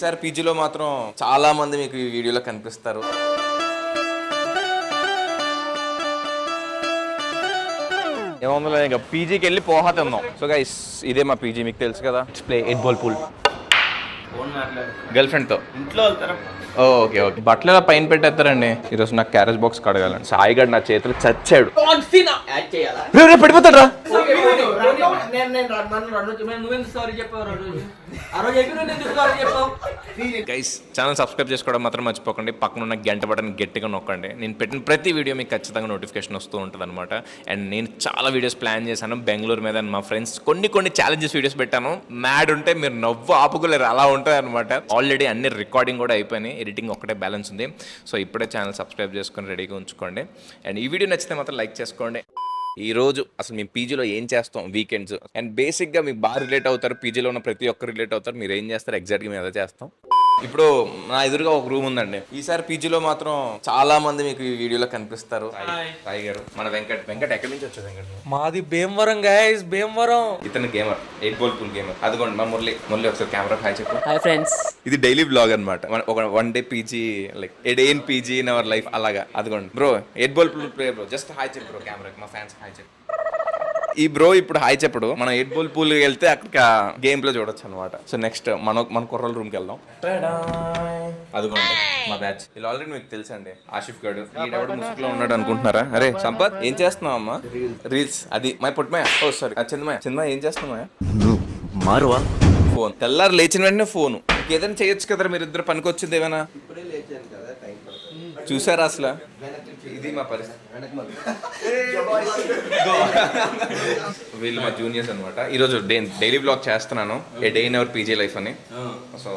ఈసారి పీజీలో మాత్రం చాలా మంది మీకు ఈ వీడియోలో కనిపిస్తారు. ఏమో ఇంకా పీజీకి వెళ్ళి పోహా తిందాం. సో గైస్ ఇదే మా పీజీ, మీకు తెలుసు కదా. ప్లే 8 బాల్ పూల్ గర్ల్ ఫ్రెండ్తో ఇంట్లో వెళ్తారా? Okay okay. బట్టలు ఎలా పైన పెట్టేస్తారండి. ఈరోజు నాకు క్యారేజ్ బాక్స్ కడగాలండి. సాయిగడ్ నా చేతులు చచ్చాడు. పడిపోతాడు రా. గైస్ ఛానల్ సబ్స్క్రైబ్ చేసుకోవడం మాత్రం మర్చిపోకండి. పక్కన ఉన్న గంట బటన్ గట్టిగా నొక్కండి. నేను పెట్టిన ప్రతి వీడియో మీకు ఖచ్చితంగా నోటిఫికేషన్ వస్తూ ఉంటుంది అనమాట. అండ్ నేను చాలా వీడియోస్ ప్లాన్ చేశాను బెంగళూరు మీద. మా ఫ్రెండ్స్ కొన్ని ఛాలెంజెస్ వీడియోస్ పెట్టాను. మ్యాడ్ ఉంటే మీరు నవ్వు ఆపుకోలేరు, అలా ఉంటుంది అనమాట. ఆల్రెడీ అన్ని రికార్డింగ్ కూడా అయిపోయినాయి, ఎడిటింగ్ ఒకటే బ్యాలెన్స్ ఉంది. సో ఇప్పుడే ఛానల్ సబ్స్క్రైబ్ చేసుకొని రెడీగా ఉంచుకోండి. అండ్ ఈ వీడియో నచ్చితే మాత్రం లైక్ చేసుకోండి. ఈ రోజు అసలు మేము పీజీలో ఏం చేస్తాం వీకెండ్స్, అండ్ బేసిక్గా మీకు బాగా రిలేట్ అవుతారు. పీజీలో ఉన్న ప్రతి ఒక్కరు రిలేట్ అవుతారు. మీరు ఏం చేస్తారు ఎగ్జాక్ట్గా మేము అదే చేస్తాం. ఇప్పుడు నా ఎదురుగా ఒక రూమ్ ఉందండి. ఈసారి పీజీలో మాత్రం చాలా మంది మీకు ఈ వీడియోలో కనిపిస్తారు. సాయి గారు, మన వెంకట్ ఎక్కడి నుంచి వచ్చారు? వెంకట్ మాది భీమవరం గైస్, భీమవరం. ఇతను గేమర్, 8 బాల్ పూల్ గేమర్. అదిగోండి మా మురళి ఒకసారి కెమెరా హాయ్ చెప్పు. Hi friends. ఇది డైలీ బ్లాగ్ అనమాట. ఒక 1 day PG, like A day in PG in our life అలాగా. అదిగోండి bro 8 ball pool play bro. Just hi చెప్పు బ్రో కెమెరా, మా ఫ్యాన్స్ హాయ్ చెప్పు. ఈ బ్రో ఇప్పుడు హాయ్ చెప్పడు. మనం 8 బాల్ పూల్ వెళ్తే అక్కడ గేమ్ ప్లే చూడొచ్చు అనమాట. సో నెక్స్ట్ మన కుర్రల రూమ్కి వెళ్దాం. అదిగోండి మా బ్యాచ్. ఇలా ఆల్రెడీ మీకు తెలుసండి ఆసిఫ్ గడు. ఈడెవడు ముసుగులో ఉన్నాడు అనుకుంటున్నారా? అరే సంపత్ ఏం చేస్తున్నావు అమ్మా? రీల్స్. అది మై పుట్మయ్య. ఓ సారీ చందమయ్య ఏం చేస్తున్నావా? మారువా ఫోన్. తెల్లారు లేచిన వెంటనే ఫోను. ఏదైనా చేయొచ్చు కదా, మీరు ఇద్దరు పనికి వచ్చింది ఏమైనా. చూసారా అసలు? ఇది మా పరిస్థితి. వీళ్ళు మా జూనియర్స్ అనమాట. ఈరోజు డైలీ బ్లాగ్ చేస్తున్నాను, a day in our PG life అని. సో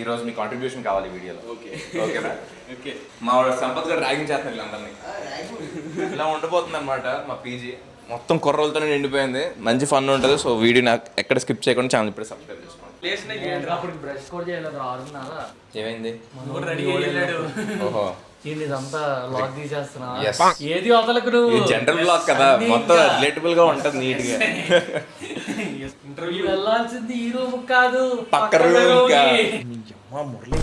ఈరోజు మీ కాంట్రిబ్యూషన్ కావాలి వీడియోలో. ఓకేనా? మా సంపత్ గారు ర్యాగింగ్ చేస్తున్నారు వీళ్ళందరినీ. ఇలా ఉండిపోతుంది అనమాట మా పీజీ. మొత్తం కుర్రలతోనే నిండిపోయింది. మంచి ఫన్ ఉంటుంది. సో వీడియో నాకు ఎక్కడ స్కిప్ చేయకుండా ఛానల్ ఇప్పుడే సబ్స్క్రైబ్ చేసుకోండి. ఏమైంది? ఓహో ఏది వదలకు నువ్వు. జనరల్ బ్లాగ్ కదా, మొత్తం రిలేటబుల్ గా ఉంటది, నీట్ గా. వెళ్ళాల్సింది ఈ రూమ్ కాదు, పక్క రూమ్. మురళి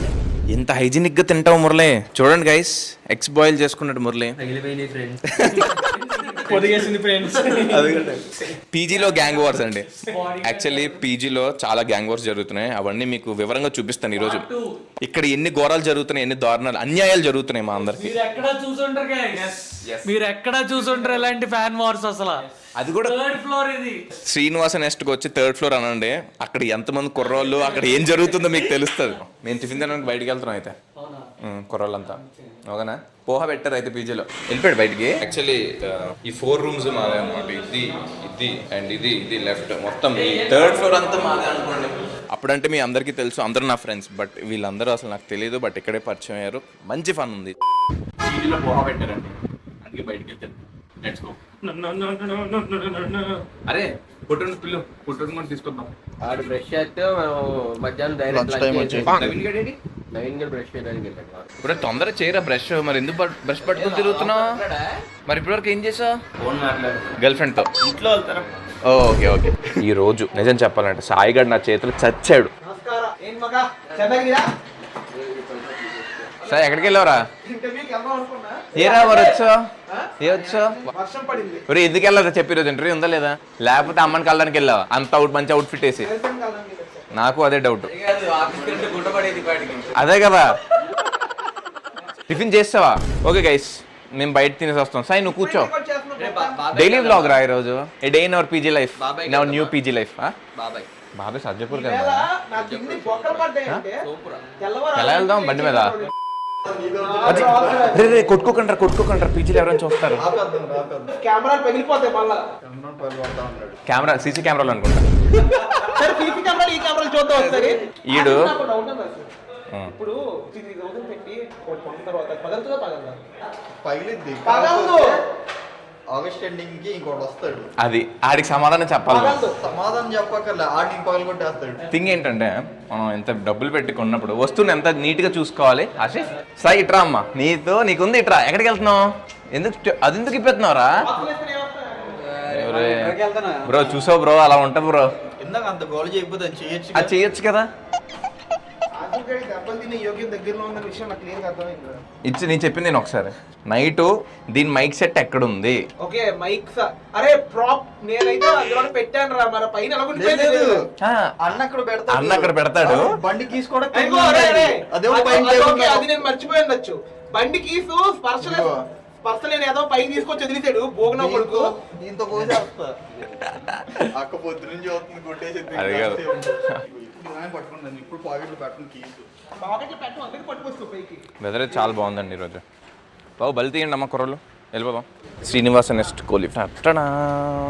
ఎంత హైజీనిక్ గా తింటావు మురళి. చూడండి గైస్, ఎగ్స్ బాయిల్ చేసుకున్నాడు మురళి. పీజీలో గ్యాంగ్ వార్స్ అండి. యాక్చువల్లీ పీజీలో చాలా గ్యాంగ్ వార్స్ జరుగుతున్నాయి. అవన్నీ మీకు వివరంగా చూపిస్తాను ఈరోజు. ఇక్కడ ఎన్ని ఘోరాలు జరుగుతున్నాయి, ఎన్ని దారుణాలు, అన్యాయాలు జరుగుతున్నాయి మా అందరికి. మీరు ఎక్కడ చూసుంటారు ఇలాంటి ఫ్యాన్ వార్స్ అసలు. అది కూడా 3rd ఫ్లోర్. ఇది శ్రీనివాస నెక్స్ట్ వచ్చి 3rd ఫ్లోర్ అనండి. అక్కడ ఎంతమంది కుర్రోళ్ళు, అక్కడ ఏం జరుగుతుందో మీకు తెలుస్తుంది. మేము టిఫిన్ తినడానికి బయటకు వెళ్తున్నాం అయితే కుర్రోళ్ళంతా. ఓకేనా? పోహా పెట్టారు అయితే పీజీలో. వెళ్ళిపోయాడు బయటికి. యాక్చువల్లీ ఈ 4 రూమ్స్ మాదే అనమాట. ఇది అండ్ ఇది లెఫ్ట్. మొత్తం ఈ 3rd ఫ్లోర్ అంతా మాదే అనుకోండి. అప్పుడంటే మీ అందరికీ తెలుసు, అందరూ నా ఫ్రెండ్స్. బట్ వీళ్ళందరూ అసలు నాకు తెలియదు. బట్ ఇక్కడే పరిచయం అయ్యారు. మంచి ఫన్ ఉంది. పీజీలో పోహా పెట్టారండి, అందుకే బయటికి వెళ్తారు. Let's go. అరే పుట్టుని పిల్లు, పుట్టుని కూడా తీసుకొద్దాం. ఆడు బ్రష్ చేస్తే మధ్యాహ్నం నవీన్ గారు బ్రష్ చేయడానికి వెళ్ళాడు. ఇప్పుడు తొందరగా చేయరా బ్రష్. మరి ఎందుకు బ్రష్ పట్టుకుని తిరుగుతున్నావు? మరి ఇప్పటివరకు ఏం చేసావు? గర్ల్ ఫ్రెండ్తో ఇంట్లో వెళ్తారా? ఓకే. ఈ రోజు నిజం చెప్పాలంటే సాయిగడ్ నా చేతులు చచ్చాడు. సార్ ఎక్కడికి వెళ్ళావరా? ఏరా మరి వచ్చావు? ఎందుకు వెళ్ళదా చెప్పి రోజు ఇంటర్వ్యూ ఉందా లేదా? లేకపోతే అమ్మని కలడానికి వెళ్ళావా? అంత మంచి అవుట్ఫిట్ వేసి. నాకు అదే డౌట్. అదే కదా. టిఫిన్ చేస్తావా? ఓకే గైస్, మేము బయట తినేసి వస్తాం. సాయి నువ్వు కూర్చో. డైలీ బ్లాగ్ రా ఈరోజు. A day in our PG life, in our new PG life. బాబాయ్ సర్జపూర్ కదా. ఎలా వెళ్దాం బండి మీద? కొట్టుకోకండి పీజీలో ఎవరైనా చూస్తారు. కెమెరా సీసీ కెమెరాలు అనుకుంటా. ఈడు ఇప్పుడు ఆగస్ట్ ఎండింగ్ కి ఇంకోటి వస్తాడు. అది ఆడికి సమాధానం చెప్పాలి. సమాధానం చెప్పక్కర్లే, ఆడిని పగలు కొట్టేస్తాడు. థింగ్ ఏంటంటే మనం ఎంత డబ్బులు పెట్టుకున్నప్పుడు వస్తువుని ఎంత నీట్ గా చూసుకోవాలి. ఆశిఫ్ సాయి ఇట్రా అమ్మా, నీకుంది ఇట్రా. ఎక్కడికి వెళ్తున్నావు? అది ఎందుకు ఇప్పేస్తున్నావురా బ్రో? చూసావు బ్రో, అలా ఉంటా బ్రో. ఇందాక అంత గోల్ చేయకపోతే అది చేయొచ్చు కదా. ఆసిఫ్ గారికి దెబ్బలు తినే యోగ్యం దగ్గరలో ఉన్న విషయం నాకు క్లియర్గా అర్థమైంది కదా. ఇచ్చి నేను చెప్పింది నేను ఒకసారి నైట్ దీని మైక్ సెట్ ఎక్కడ ఉంది ఓకే మైక్ అరే ప్రాప్ నేనైతే అందులో పెట్టాను రా మన పైన ఎలా ఉండిపోయింది లేదు. ఆ, అన్న అక్కడ పెడతాడు. అన్న అక్కడ పెడతాడు. బండి కీస్ కూడా అయ్యో, అరే, అరే. అదేమో అది- పైన అది టేబుల్ ఓకే, మీద. అది నేను మర్చిపోయి ఉండొచ్చు. బండి కీసు స్పర్శ లేని ఏదో పైన తీసుకొచ్చి వదిలేసాడు భోగన కొడుకు. దీంతో కోసేస్తా. అక్క పొద్దు నుంచి అవుతుంది కొట్టేసి అది కాదు. పట్టుకుంటాను ఇప్పుడు పాకెట్లు పెట్టను కీస్. పాకెట్లో పెట్టు అందరికి పట్టుకొస్తూ పైకి. వెదర్ అయితే చాలా బాగుందండి ఈరోజు. బాబు బలి తీయండి అమ్మ కుర్రలు వెళ్ళిపోదాం. శ్రీనివాస నెస్ట్ కోలిఫ్ట్ అట్టనా.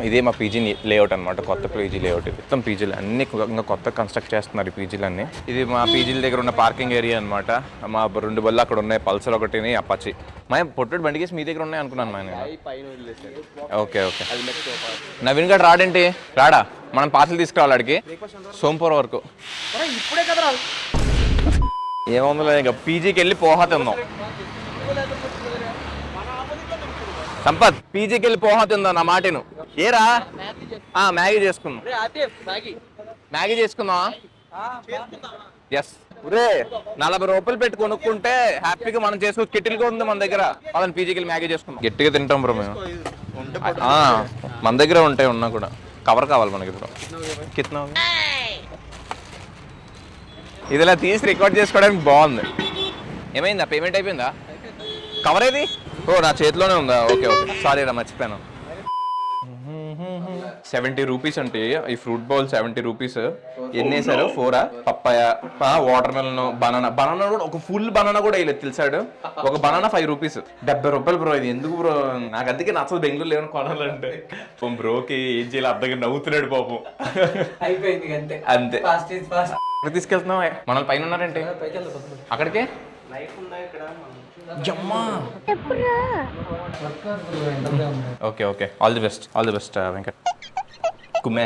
ఇదే మా పీజీ లేఅవుట్ అనమాట, కొత్త పీజీ లేఅవుట్. ఇది మొత్తం పీజీలు అన్ని ఇంకా కొత్త కన్స్ట్రక్ట్ చేస్తున్నారు ఈ పీజీలు అన్ని. ఇది మా పీజీల దగ్గర ఉన్న పార్కింగ్ ఏరియా అనమాట. మా 2 బళ్ళు అక్కడ ఉన్నాయి, పల్సర్ ఒకటి, అపాచి. మా పొట్టుడు బండి కేసు మీ దగ్గర ఉన్నాయి అనుకున్నాను మా నేను. పైన వదిలేసాడు. Okay okay. నవీన్ గడ్ రాడేంటి? రాడా? మనం పార్సల్ తీసుకురావాలి అడిగి సోంపూర్ వరకు. ఇప్పుడే కదా ఏముందో ఇంకా పీజీకి వెళ్ళి పోహా తిందాం. సంపత్ పీజీకి వెళ్ళి పోహా తిందాం నా మాటను. ఏరా మ్యాగీ చేసుకుందాం. మ్యాగీ చేసుకుందాం. ఎస్ ఒరే 40 రూపాయలు పెట్టి కొనుక్కుంటే హ్యాపీగా మనం చేసుకో. కిటిల్గా ఉంది మన దగ్గర. వాళ్ళని పీజీకి వెళ్ళి మ్యాగీ చేసుకుందాం. గట్టిగా తింటాం బ్రో మేము. మన దగ్గర ఉంటాయి ఉన్నా కూడా. కవర్ కావాలి మనకి ఇప్పుడు. కిత్నా ఇది ఇలా తీసి రికార్డ్ చేసుకోవడానికి బాగుంది. ఏమైందా? పేమెంట్ అయిపోయిందా? కవర్ ఏది? ఓ నా చేతిలోనే ఉందా? ఓకే ఓకే సారీ రా మర్చిపోయాను. 70 రూపీస్ అంటే ఈ ఫ్రూట్ బౌల్ 70 రూపీస్. ఎన్ని వేసారు? 4 పప్పాయ, వాటర్ మెలన్, బనానా కూడా ఒక ఫుల్ బనానా కూడా వేయలేదు తెలిసాడు. ఒక బనానా 5 రూపీస్. 70 రూపాయలు బ్రో. ఇది ఎందుకు బ్రో? నాకు అందుకే నచ్చదు బెంగళూరులో ఏమైనా కొనాలంటే. బ్రోకి ఏం చేయాలి అర్థంగా నవ్వుతున్నాడు పాపం. అయిపోయింది అంతే. అంతే ఎక్కడ తీసుకెళ్తున్నావు? మనల్ని పైన ఉన్నారంటే అక్కడికే okay okay all the best Venkat. కుమ్మే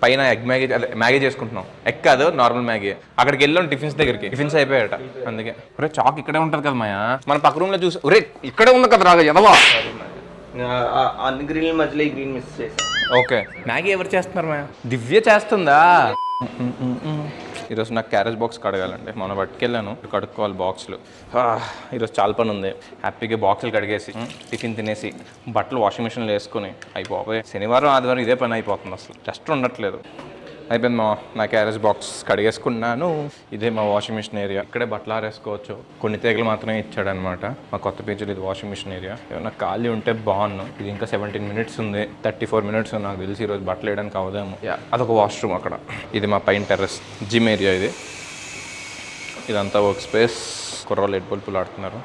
పైన ఎగ్ మ్యాగీ, అదే మ్యాగీ చేసుకుంటున్నాం. ఎగ్ కాదు నార్మల్ మ్యాగీ. అక్కడికి వెళ్ళాం టిఫిన్స్ దగ్గరికి. టిఫిన్స్ అయిపోయాట అందుకే. ఒరే చాక్ ఇక్కడే ఉంటుంది కదా మాయా. మన పక్క రూమ్ లో చూసి ఒరే ఇక్కడే ఉంది కదా రాగా ఎదవా. అన్ని గ్రీన్ మధ్యలో ఈ గ్రీన్ మిస్ చేశాను. ఓకే మ్యాగీ ఎవరు చేస్తున్నారు మాయా? దివ్య చేస్తుందా? ఈరోజు నాకు క్యారేజ్ బాక్స్ కడగాలండి. మనం పట్టుకెళ్ళాను, కడుక్కోవాలి బాక్సులు. ఈరోజు చాలా పని ఉంది. హ్యాపీగా బాక్సులు కడిగేసి టిఫిన్ తినేసి బట్టలు వాషింగ్ మిషన్లో వేసుకొని అయిపోయి శనివారం ఆదివారం ఇదే పని అయిపోతుంది. అసలు రెస్ట్ ఉండట్లేదు. అయిపోయింది నా క్యారేజ్ బాక్స్ కడిగేసుకున్నాను. ఇదే మా వాషింగ్ మిషన్ ఏరియా. ఇక్కడే బట్టలు ఆరేసుకోవచ్చు. కొన్ని తీగలు మాత్రమే ఇచ్చాడనమాట. మా కొత్త పేజీలో ఇది వాషింగ్ మిషన్ ఏరియా. ఏమన్నా ఖాళీ ఉంటే బాగున్నాను. ఇది ఇంకా 17 మినిట్స్ ఉంది. 34 మినిట్స్ నాకు తెలిసి ఈరోజు బట్టలు వేయడానికి అవదేమో. అదొక వాష్రూమ్ అక్కడ. ఇది మా పైన టెర్రస్ జిమ్ ఏరియా. ఇదంతా వర్క్ స్పేస్. కుర్రోళ్ళు ఎడ్బల్పులు ఆడుతున్నారు.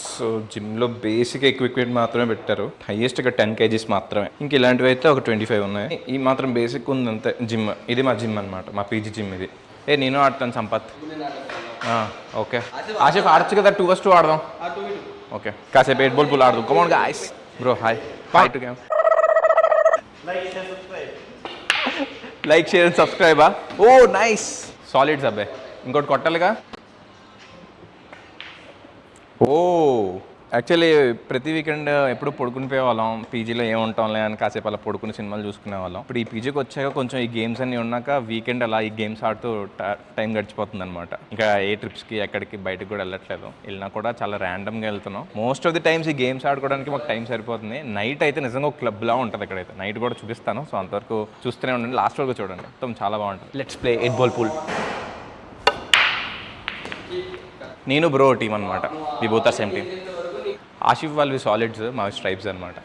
సో జిమ్లో బేసిక్ ఎక్విప్మెంట్ మాత్రమే పెట్టారు. హైయెస్ట్గా 10 kgs మాత్రమే. ఇంక ఇలాంటివి అయితే ఒక 25 ఉన్నాయి. ఈ మాత్రం బేసిక్ ఉంది అంతే. జిమ్ ఇది మా జిమ్ అనమాట, మా పీజీ జిమ్ ఇది. నేను ఆడతాను సంపత్. ఓకే ఆసిఫ్ ఆడచ్చు కదా. 2vs2 ఆడదాం. ఓకే కాసేపు 8 బాల్ ఆడదాం. Come on guys. Bro hi hi to game. Like share and సబ్స్క్రైబా. ఓ నైస్ సాలిడ్స్ అబ్బాయి. ఇంకోటి కొట్టాలిగా. ఓ యాక్చువల్లీ ప్రతి వీకెండ్ ఎప్పుడు పడుకుని పోయేవాళ్ళం. పీజీలో ఏముంటాంలే అని కాసేపు అలా పడుకుని సినిమాలు చూసుకునే వాళ్ళం. ఇప్పుడు ఈ పీజీకి వచ్చాక కొంచెం ఈ గేమ్స్ అన్నీ ఉన్నాక వీకెండ్ అలా ఈ గేమ్స్ ఆడుతూ టైం గడిచిపోతుంది అనమాట. ఇంకా ఏ ట్రిప్స్కి ఎక్కడికి బయటకు కూడా వెళ్ళట్లేదు. వెళ్ళినా కూడా చాలా ర్యాండమ్గా వెళ్తున్నాం. మోస్ట్ ఆఫ్ ది టైమ్స్ ఈ గేమ్స్ ఆడుకోవడానికి మాకు టైం సరిపోతుంది. నైట్ అయితే నిజంగా ఒక క్లబ్లా ఉంటుంది ఇక్కడైతే. నైట్ కూడా చూపిస్తాను. సో అంతవరకు చూస్తూనే ఉండండి. లాస్ట్ వరకు చూడండి. మొత్తం చాలా బాగుంటుంది. Let's play 8 ball pool. నేను బ్రో టీమ్ అనమాట. We both are same team. Asif వాళ్ళవి సాలిడ్స్, మావి స్ట్రైప్స్ అనమాట.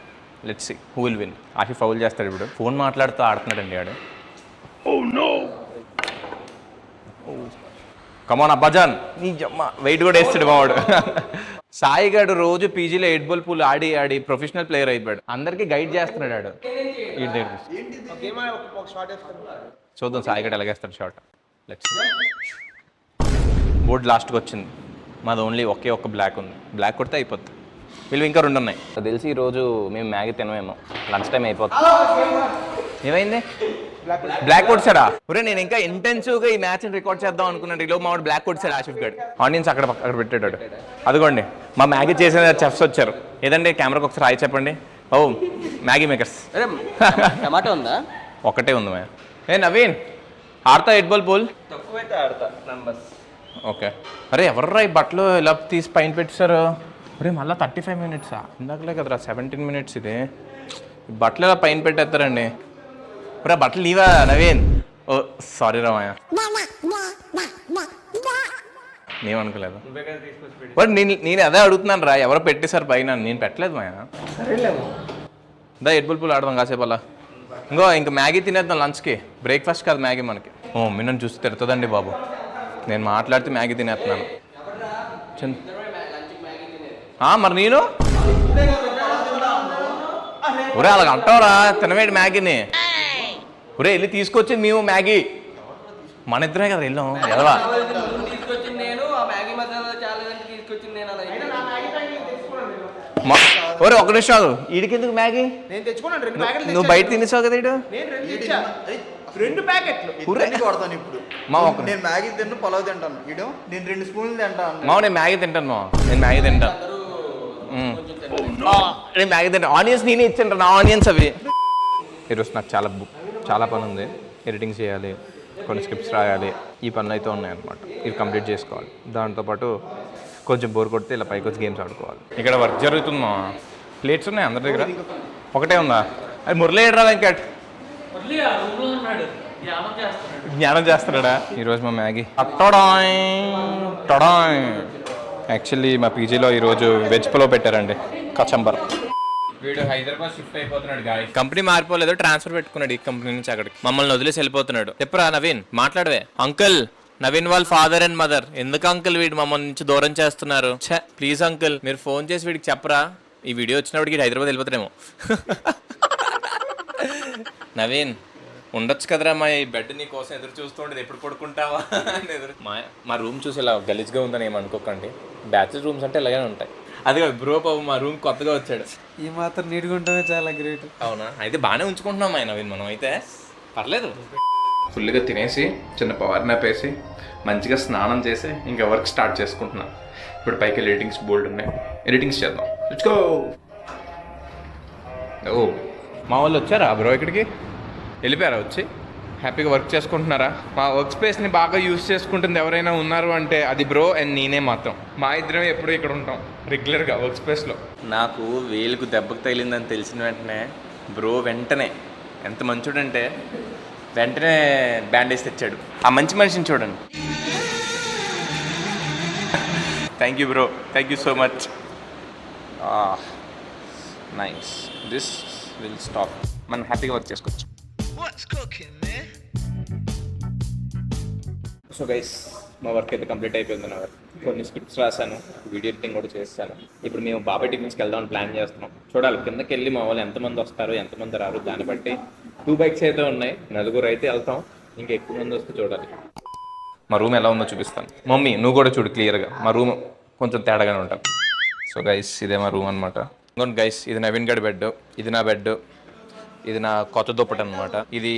Let's see who will win. Asif foul చేస్తాడు ఇప్పుడు. ఫోన్ మాట్లాడుతూ ఆడుతున్నాడండి ఆడు. కమాన్ అబ్బాజాన్. నీ వెయిట్ కూడా వేస్తాడు మావాడు. సాయి గారు రోజు పీజీలో 8 బాల్ పూల్ ఆడి ఆడి ప్రొఫెషనల్ ప్లేయర్ అయిపోయాడు. అందరికీ గైడ్ చేస్తున్నాడు ఆడు. చూద్దాం సాయి గారు ఎలాగేస్తాడు షాట్. లెట్స్ బోర్డ్ లాస్ట్కి వచ్చింది. మాది ఓన్లీ ఒకే ఒక్క బ్లాక్ ఉంది. బ్లాక్ కొడితే అయిపోద్ది. వీళ్ళు ఇంకా 2 ఉన్నాయి. తెలిసి ఈరోజు మేము మ్యాగీ తినమేమో. లంచ్ టైం అయిపోతుంది. ఏమైంది? బ్లాక్ కొట్టాడా? ఒరే నేను ఇంకా ఇంటెన్సివ్గా ఈ మ్యాచ్ని రికార్డ్ చేద్దాం అనుకున్నాను. ఈలో మావాడు బ్లాక్ కొట్టాడు ఆసిఫ్ గడ్. ఆడియన్స్ అక్కడ పెట్టాడు. అదిగోండి మా మ్యాగీ చేసిన చెఫ్స్ వచ్చారు. ఏదండి కెమెరాకి ఒకసారి హాయ్ చెప్పండి. ఓ మ్యాగీ మేకర్స్. టమాటో ఉందా? ఒకటే ఉంది మ్యా. నవీన్ ఆడతా 8 బాల్ పూల్ తక్కువైతే ఆడతా నంబర్స్. ఓకే. అరే ఎవర్రా ఈ బట్టలు ఇలా తీసి పైన పెట్టారు? అరే మళ్ళీ 35 మినిట్సా? ఇందాకలే కదరా 17 మినిట్స్ ఇది. ఈ బట్టలు ఇలా పైన పెట్టేస్తారండి. అరే బట్టలు ఇవా నవీన్? ఓ సారీ రామయ్య, నేమనుకోలేదు. నువ్వే కదా తీసుకొచ్చి పెట్టి. బట్ నేను అదే అడుగుతున్నాను రా, ఎవరో పెట్టేశారు పైన, నేను పెట్టలేదు మాయా. సరేలేమో. దా 8 బాల్ పూల్ ఆడదాం కాసేపు అలా. ఇంకా మ్యాగీ తినేద్దాం లంచ్కి. బ్రేక్ఫాస్ట్ కాదు మ్యాగీ మనకి. ఓ మీ నన్ను చూసి తిడుతుందండి బాబు, నేను మాట్లాడితే మ్యాగీ తినేస్తున్నాను. మరి నేను ఒరే అలాగ అంటావురా, తినవేటి మ్యాగీని? ఒరే వెళ్ళి తీసుకొచ్చింది మేము మ్యాగీ, మన ఇద్దరే కదా వెళ్ళాం ఎదవా. తీసుకొచ్చింది నేను, ఆ మ్యాగీ మసాలా చాలా తీసుకొచ్చింది నేను. అలా ఒరే ఒక్క నిమిషం వీడికి ఎందుకు మ్యాగీ? నేను తెచ్చుకున్నాను 2 ప్యాకెట్లు. నువ్వు బయట తినేసావు కదా వీడు. నేను 2 తెచ్చా. 2 ప్యాకెట్లు. ఇద్దరిని కొడతాను ఇప్పుడు. మా ఒక నేను మ్యాగీ తిన్ను, పలావ్ తింటాను. ఇడు నేను 2 స్పూన్లు తింటాను. మా నేను మ్యాగీ తింటాను. నేను మ్యాగీ తింటాను. నేను మ్యాగీ తింటాను. ఆనియన్స్ నేనే ఇచ్చాను నా ఆనియన్స్ అవి. ఈరోజు నాకు చాలా పని ఉంది. ఎడిటింగ్ చేయాలి, కొన్ని స్క్రిప్ట్స్ రాయాలి, ఈ పనులు అయితే ఉన్నాయన్నమాట. ఇవి కంప్లీట్ చేసుకోవాలి. దాంతోపాటు కొంచెం బోర్ కొడితే ఇలా పైకి వచ్చి గేమ్స్ ఆడుకోవాలి. ఇక్కడ వర్క్ జరుగుతుందా? ప్లేట్స్ ఉన్నాయి అందరి దగ్గర, ఒకటే ఉందా? అది మురళి ఏడ్రా వెంకట్ జ్ఞానం చేస్తున్నాడా? ఈరోజు మా మ్యాగీ టడాయ్. యాక్చువల్లీ మా పీజీలో ఈరోజు వెజ్ పులావ్ పెట్టారండి, కచంబర్. వీడు హైదరాబాద్ షిఫ్ట్ అయిపోతున్నాడు గాయ్. కంపెనీ మారిపోలేదు, ట్రాన్స్ఫర్ పెట్టుకున్నాడు ఈ కంపెనీ నుంచి అక్కడికి. మమ్మల్ని వదిలేసి వెళ్ళిపోతున్నాడు. చెప్పరా నవీన్, మాట్లాడవే. అంకుల్, నవీన్ వాళ్ళ ఫాదర్ అండ్ మదర్. ఎందుకు అంకుల్ వీడు మమ్మల్ని నుంచి దూరం చేస్తున్నారు? ప్లీజ్ అంకుల్ మీరు ఫోన్ చేసి వీడికి చెప్పరా, ఈ వీడియో వచ్చినప్పటికి హైదరాబాద్ వెళ్ళిపోతారేమో. నవీన్ ఉండొచ్చు కదరా మా, ఈ బెడ్ నీ కోసం ఎదురు చూస్తూ ఉండేది, ఎప్పుడు పడుకుంటావా అని ఎదురు. మా రూమ్ చూసి ఇలా గలీజ్గా ఉందని ఏమనుకోకండి, బ్యాచిలర్ రూమ్స్ అంటే ఇలాగే ఉంటాయి. అది బ్రో బాబు మా రూమ్ కొత్తగా వచ్చాడు. ఈ మాత్రం నీట్గా ఉండటమే చాలా గ్రేట్. అవునా? అయితే బాగానే ఉంచుకుంటున్నాం ఆయన నవీన్, మనం అయితే పర్లేదు. ఫుల్గా తినేసి చిన్న పవర్ నాప్ వేసి మంచిగా స్నానం చేసి ఇంకా వర్క్ స్టార్ట్ చేసుకుంటున్నాం. ఇప్పుడు పైకి ఎడిటింగ్స్ బోల్డ్ ఉన్నాయి, ఎడిటింగ్స్ చేద్దాం. Let's go. ఓ మా వాళ్ళు వచ్చారా బ్రో ఇక్కడికి? వెళ్ళిపోయారా? వచ్చి హ్యాపీగా వర్క్ చేసుకుంటున్నారా? మా వర్క్ స్పేస్ని బాగా యూజ్ చేసుకుంటుంది ఎవరైనా ఉన్నారు అంటే అది బ్రో అండ్ నేనే మాత్రం. మా ఇద్దరం ఎప్పుడూ ఇక్కడ ఉంటాం రెగ్యులర్గా వర్క్ స్పేస్లో. నాకు వేలుకు దెబ్బకు తగిలిందని తెలిసిన వెంటనే బ్రో వెంటనే ఎంత మంచోడంటే వెంటనే బ్యాండేజ్ తెచ్చాడు. ఆ మంచి మనిషిని చూడండి. Thank you bro, thank you so much. Nice, this will stop. మనం హ్యాపీగా వర్క్ చేసుకోవచ్చు. సో గైస్ మా వర్క్ అయితే కంప్లీట్ అయిపోయింది. నా వర్క్ కొన్ని స్క్రిప్ట్స్ రాశాను, వీడియో ఎడిటింగ్ కూడా చేస్తాను. ఇప్పుడు మేము బాబాయ్ టిఫిన్స్కి వెళ్దామని ప్లాన్ చేస్తున్నాం. చూడాలి కిందకి వెళ్ళి మా వాళ్ళు ఎంతమంది వస్తారు ఎంతమంది రారు దాన్ని బట్టి 2 బైక్స్ అయితే ఉన్నాయి, 4 అయితే వెళ్తాం. ఇంకా ఎక్కువ మంది వస్తే చూడాలి. మా రూమ్ ఎలా ఉందో చూపిస్తాను. మమ్మీ నువ్వు కూడా చూడు క్లియర్గా, మా రూమ్ కొంచెం తేడాగానే ఉంటాం. సో గైస్ ఇదే మా రూమ్ అనమాట. ఇంకోటి గైస్ ఇది నవీన్ గడ్ బెడ్, ఇది నా బెడ్, ఇది నా కొత్త దుప్పటి అనమాట. ఇది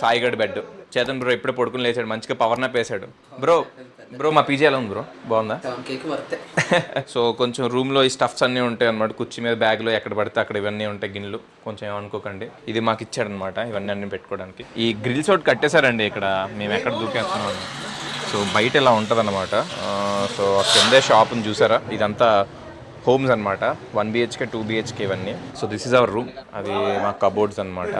సాయిగడ్ బెడ్. చేతన్ బ్రో ఇప్పుడే పడుకుని లేచాడు, మంచిగా పవర్ నాప్ వేసాడు. బ్రో మా పీజీ ఎలా ఉంది బ్రో? బాగుందా? సో కొంచెం రూమ్లో ఈ స్టఫ్స్ అన్నీ ఉంటాయి అనమాట. కుర్చీ మీద బ్యాగ్లో ఎక్కడ పడితే అక్కడ ఇవన్నీ ఉంటాయి, గిన్నెలు. కొంచెం ఏమనుకోకండి, ఇది మాకు ఇచ్చాడనమాట ఇవన్నీ అన్నీ పెట్టుకోవడానికి. ఈ గ్రిల్స్ ఒకటి కట్టేశారండి ఇక్కడ, మేము ఎక్కడ దూకేస్తున్నాం. సో బయట ఇలా ఉంటుంది అనమాట. సో కిందే షాప్ని చూసారా, ఇదంతా హోమ్స్ అనమాట. 1 BHK 2 BHK ఇవన్నీ. So this is our room. అవి మా కబోర్డ్స్ అనమాట.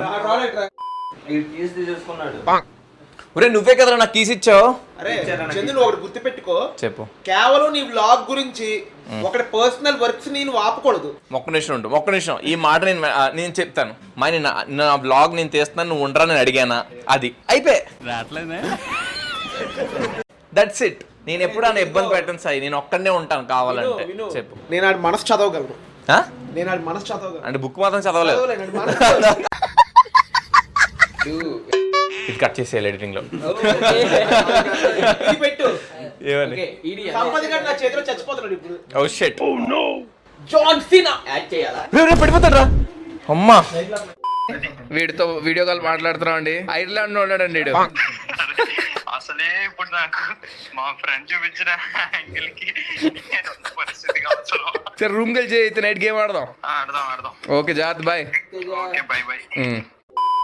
ఒరే నువ్వే కదరా నాకు కీస్ ఇచ్చావు. అరే చందు నువ్వు ఒకటి గుర్తుపెట్టుకో, చెప్పు. కేవలం నీ వ్లాగ్ గురించి ఒకటి పర్సనల్ వర్క్స్ నేను ఆపకూడదు. ఒక్క నిమిషం ఈ మాట నేను చెప్తాను. నా బ్లాగ్ నేను తీస్తున్నాను, నువ్వు ఉండరా నేను అడిగానా? అది అయిపోయి దట్స్ ఇట్. నేను ఎప్పుడు అని ఇబ్బంది పెట్టను సాయి, నేను ఒక్కడనే ఉంటాను కావాలంటే. చెప్పు. నేను ఆడి మనసు చదవగలను. అంటే బుక్ మాత్రం చదవలేదు. ఇది కట్ చేసేయాలి ఎడిటింగ్ లో. పెట్టు ఏమని? నా చేతిలో చచ్చిపోతున్నాడు ఇప్పుడు. Oh shit. John Cena add చేయాలా? పడిపోతాడ్రా అమ్మా. వీడితో వీడియో కాల్ మాట్లాడుతున్నాం అండి. ఐర్లాండ్ లో ఉన్నాడండి వీడు. అసలే ఇప్పుడు నాకు మా ఫ్రెండ్ చూపించిన యాంగిల్ కి పరిస్థితి కావచ్చు. సరే రూమ్ కి వెళ్ళి నైట్ గేమ్ ఆడదాం. ఆడదాం. ఓకే జాగ్రత్త, బాయ్. Okay by.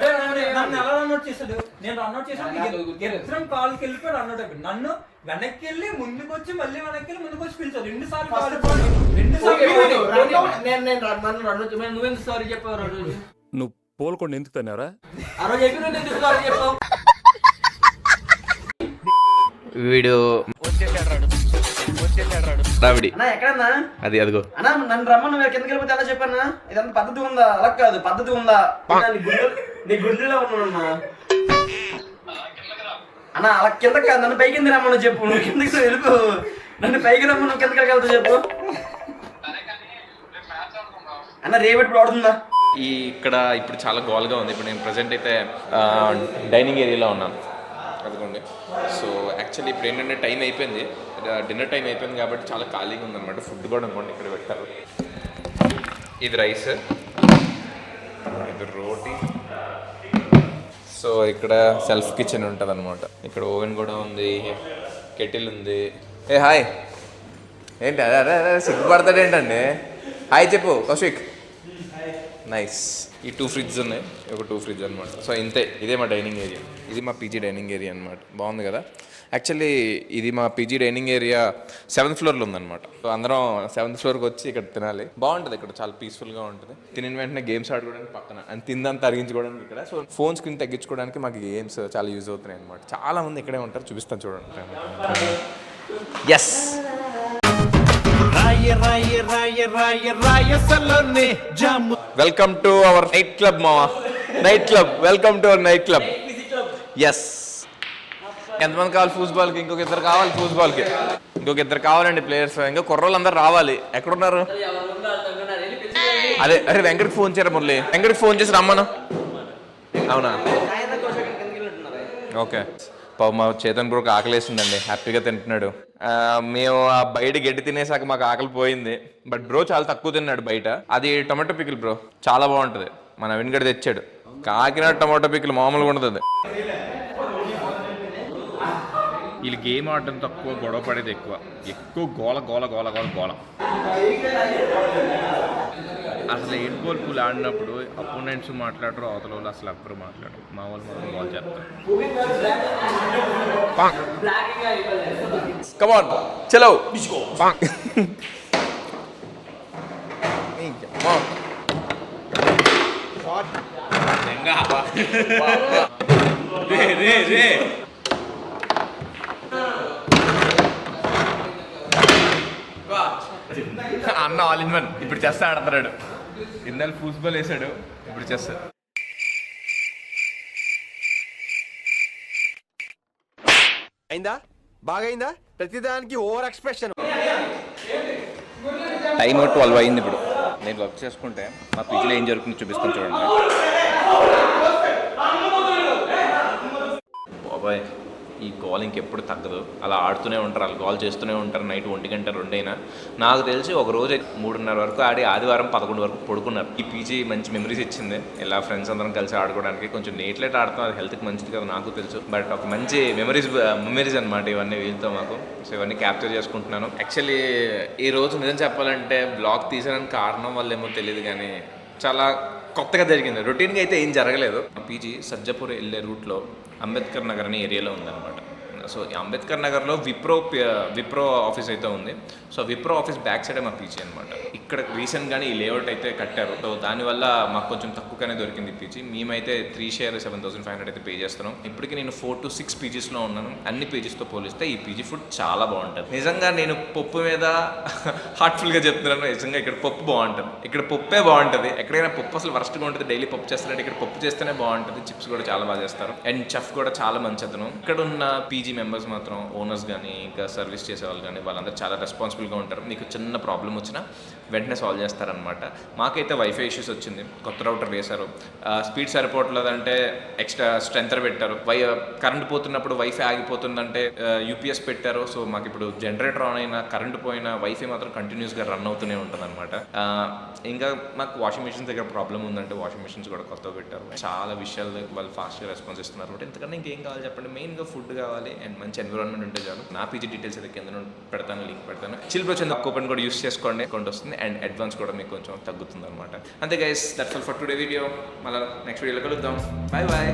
నన్ను ఎలా రన్అట్ చేశాడు? నేను రన్అట్ చేసాను, కాల్కి వెళ్ళిపోయి రన్అట్ అయిపోయి నన్ను వెనక్కి వెళ్ళి ముందుకు వచ్చి మళ్ళీ వెనక్కి వెళ్ళి ముందుకు వచ్చి పిలిచారు. 2 సార్లు నువ్వెందుకు సారీ చెప్పావు రోజు? నువ్వు పోల్కొండ ఎందుకు తన్నారా? ఆ రోజు చెప్పి ఎందుకు సారీ చెప్పావు? వీడియో రావిడి అన్నా ఎక్కడన్నా అది అదిగో అన్నా నన్ను రమ్మను మీరు కిందకి వెళ్ళిపోతే ఎలా చెప్పన్నా? ఇదంతా పద్ధతి ఉందా? అలా కాదు, పద్ధతి ఉందా? నీ గుండెలో ఉన్నానన్నా. అన్నా అలా కిందకి కాదు, నన్ను పైకి రమ్మను చెప్పు. నువ్వు కిందకి వెళ్ళిపో, నన్ను పైకి రమ్మను. నువ్వు కిందకి వెళ్తా చెప్పు అన్న. రేపు ఇప్పుడు ఆడుతుందా? ఇక్కడ ఇప్పుడు చాలా గోల్గా ఉంది. ఇప్పుడు నేను ప్రజెంట్ అయితే డైనింగ్ ఏరియాలో ఉన్నాను అదిగోండి. సో యాక్చువల్లీ ఇప్పుడు ఏంటంటే టైం అయిపోయింది, డిన్నర్ టైం అయిపోయింది కాబట్టి చాలా ఖాళీగా ఉందన్నమాట. ఫుడ్ కూడా అనుకోండి ఇక్కడ పెట్టారు. ఇది రైస్, ఇది రోటీ. సో ఇక్కడ సెల్ఫ్ కిచెన్ ఉంటుంది అనమాట. ఇక్కడ ఓవెన్ కూడా ఉంది, కెటిల్ ఉంది. ఏ హాయ్ ఏంటి అదే అదే అదే సిగ్గుపడతాడు ఏంటండి? హాయ్ చెప్పు కౌశిక్. నైస్. ఈ 2 ఫ్రిడ్జ్ ఉన్నాయి, ఒక 2 ఫ్రిడ్జ్ అనమాట. సో ఇంతే, ఇదే మా డైనింగ్ ఏరియా. ఇది మా పీజీ డైనింగ్ ఏరియా అనమాట. బాగుంది కదా? యాక్చువల్లీ ఇది మా పీజీ డైనింగ్ ఏరియా 7th ఫ్లోర్లో ఉందన్నమాట. సో అందరం 7th ఫ్లోర్కి వచ్చి ఇక్కడ తినాలి. బాగుంటుంది ఇక్కడ, చాలా పీస్ఫుల్గా ఉంటుంది. తినిన వెంటనే గేమ్స్ ఆడుకోవడానికి పక్కన, అండ్ తిందంతా అరిగించుకోవడానికి ఇక్కడ. సో ఫోన్ స్క్రీన్ తగ్గించుకోవడానికి మాకు గేమ్స్ చాలా యూజ్ అవుతున్నాయి అనమాట. చాలా మంది ఇక్కడే ఉంటారు, చూపిస్తాను చూడండి. Yes, welcome to our night club మావా. Night club, welcome to our night club. Yes. ఎంతమంది కావాలి ఫుట్బాల్కి? ఇంకొక 2 కావాలి ఫుట్బాల్కి. ఇంకొక 2 కావాలండి ప్లేయర్స్. ఇంకా కుర్రోళ్ళు అందరు రావాలి. ఎక్కడున్నారు? అదే అరే వెంకటకి ఫోన్ చేయరా మురళి? వెంకటకి ఫోన్ చేసి రమ్మను. అవునా? ఓకే. మా చేతన్ బ్రోకి ఆకలేసిందండి, హ్యాపీగా తింటున్నాడు. మేము ఆ బయట గడ్డి తినేసాక మాకు ఆకలి పోయింది. బట్ బ్రో చాలా తక్కువ తిన్నాడు బయట. అది టొమాటో పికిల్ బ్రో, చాలా బాగుంటుంది. మన నవీన్ గడి తెచ్చాడు. కాకినాడ టొమాటో పికిల్ మామూలుగా ఉంటుంది. వీళ్ళు గేమ్ ఆడటం తక్కువ, గొడవ పడేది ఎక్కువ. ఎక్కువ గోల గోల గోల గోల గోల. అసలు 8 బాల్ పూల్ ఆడినప్పుడు అపోనెంట్స్ మాట్లాడరు, అవతల వాళ్ళు అసలు ఎవ్వరు మాట్లాడరు. మా వాళ్ళు మాత్రం బాల్ చేస్తారు. కమాన్ చలో. అన్న ఆల్ ఇన్ వన్. ఇప్పుడు చెస్ ఆడుతున్నాడు. ఇందాక ఫుట్బాల్ వేసాడు, ఇప్పుడు చెస్. అయిందా? బాగైందా? ప్రతిదానికి ఓవర్ ఎక్స్ప్రెషన్. టైం 12 అయింది. ఇప్పుడు నేను వర్క్ చేసుకుంటే మా పీజీలో ఏం జరుగుతుందో చూపిస్తాను చూడండి. బాబాయ్ ఈ గోల్ ఇంకెప్పుడు తగ్గదు. అలా ఆడుతూనే ఉంటారు, అలా గోల్ చేస్తూనే ఉంటారు. నైట్ 1 గంట 2 అయినా. నాకు తెలిసి ఒక రోజు 3:30 వరకు ఆడి ఆదివారం 11 వరకు పడుకున్నారు. ఈ పీజీ మంచి మెమరీస్ ఇచ్చింది. ఇలా ఫ్రెండ్స్ అందరం కలిసి ఆడుకోవడానికి. కొంచెం లేట్ ఆడుతాం, అది హెల్త్కి మంచిది కదా నాకు తెలుసు. బట్ ఒక మంచి మెమరీస్ అనమాట ఇవన్నీ వీళ్ళతో మాకు. సో ఇవన్నీ క్యాప్చర్ చేసుకుంటున్నాను. యాక్చువల్లీ ఈ రోజు నిజం చెప్పాలంటే బ్లాగ్ తీసడానికి కారణం వల్ల ఏమో తెలియదు, కానీ చాలా కొత్తగా జరిగింది. రొటీన్గా అయితే ఏం జరగలేదు. పీజీ సజ్జపూర్ వెళ్ళే రూట్లో అంబేద్కర్ నగర్ అనే ఏరియాలో ఉందన్నమాట. సో ఈ అంబేద్కర్ నగర్లో విప్రో ఆఫీస్ అయితే ఉంది. సో విప్రో ఆఫీస్ బ్యాక్ సైడే మా పీజీ అనమాట. ఇక్కడ రీసెంట్గానే ఈ లేఅవుట్ అయితే కట్టారు. సో దానివల్ల మాకు కొంచెం తక్కువగానే దొరికింది పీజీ. మేమైతే 3 షేర్ 7,500 అయితే పే చేస్తున్నాం. ఇప్పటికీ నేను 4 to 6 పీజీస్లో ఉన్నాను. అన్ని పీజీస్తో పోలిస్తే ఈ పీజీ ఫుడ్ చాలా బాగుంటుంది. నిజంగా నేను పప్పు మీద హార్ట్ఫుల్గా చెప్తున్నాను. నిజంగా ఇక్కడ పప్పు బాగుంటుంది. ఇక్కడ పప్పే బాగుంటుంది. ఎక్కడైనా పప్పు అసలు వరస్ట్గా ఉంటుంది. డైలీ పప్పు చేస్తారంటే ఇక్కడ పప్పు చేస్తేనే బాగుంటుంది. చిప్స్ కూడా చాలా బాగా చేస్తారు. అండ్ చెఫ్ కూడా చాలా మంచి అతను. ఇక్కడ ఉన్న పీజీ మెంబర్స్ మాత్రం, ఓనర్స్ కానీ ఇంకా సర్వీస్ చేసే వాళ్ళు కానీ, వాళ్ళందరూ చాలా రెస్పాన్సిబుల్గా ఉంటారు. మీకు చిన్న ప్రాబ్లం వచ్చినా వెంటనే సాల్వ్ చేస్తారనమాట. మాకైతే వైఫై ఇష్యూస్ వచ్చింది. కొత్త రౌటర్ వేశారు, స్పీడ్ సరిపోవట్లేదంటే ఎక్స్ట్రా స్ట్రెంతర్ పెట్టారు. కరెంట్ పోతున్నప్పుడు వైఫై ఆగిపోతుందంటే యూపీఎస్ పెట్టారు. సో మాకు ఇప్పుడు జనరేటర్ ఆన్ అయినా కరెంట్ పోయినా వైఫై మాత్రం కంటిన్యూస్గా రన్ అవుతూనే ఉంటుంది అనమాట. ఇంకా మాకు వాషింగ్ మిషన్స్ దగ్గర ప్రాబ్లం ఉందంటే వాషింగ్ మిషన్స్ కూడా కొత్తగా పెట్టారు. చాలా విషయాలు వాళ్ళు ఫాస్ట్గా రెస్పాన్స్ ఇస్తున్నారు. అంటే ఎందుకంటే ఇంకేం కావాలి చెప్పండి, మెయిన్గా ఫుడ్ కావాలి అండ్ మంచి ఎన్విరాన్మెంట్ ఉంటే చాలు. నా పీజీ డీటెయిల్స్ అయితే కింద పెడతాను, లింక్ పెడతాను. చిల్ బ్రో చంద కూపన్ కూడా యూస్ చేసుకోండి, అకౌంట్ వస్తుంది. అండ్ అడ్వాన్స్ కూడా మీకు కొంచెం తగ్గుతుంది అనమాట. అంతే guys, that's all for today video. మళ్ళీ నెక్స్ట్ వీడియోలో కలుద్దాం. Bye bye.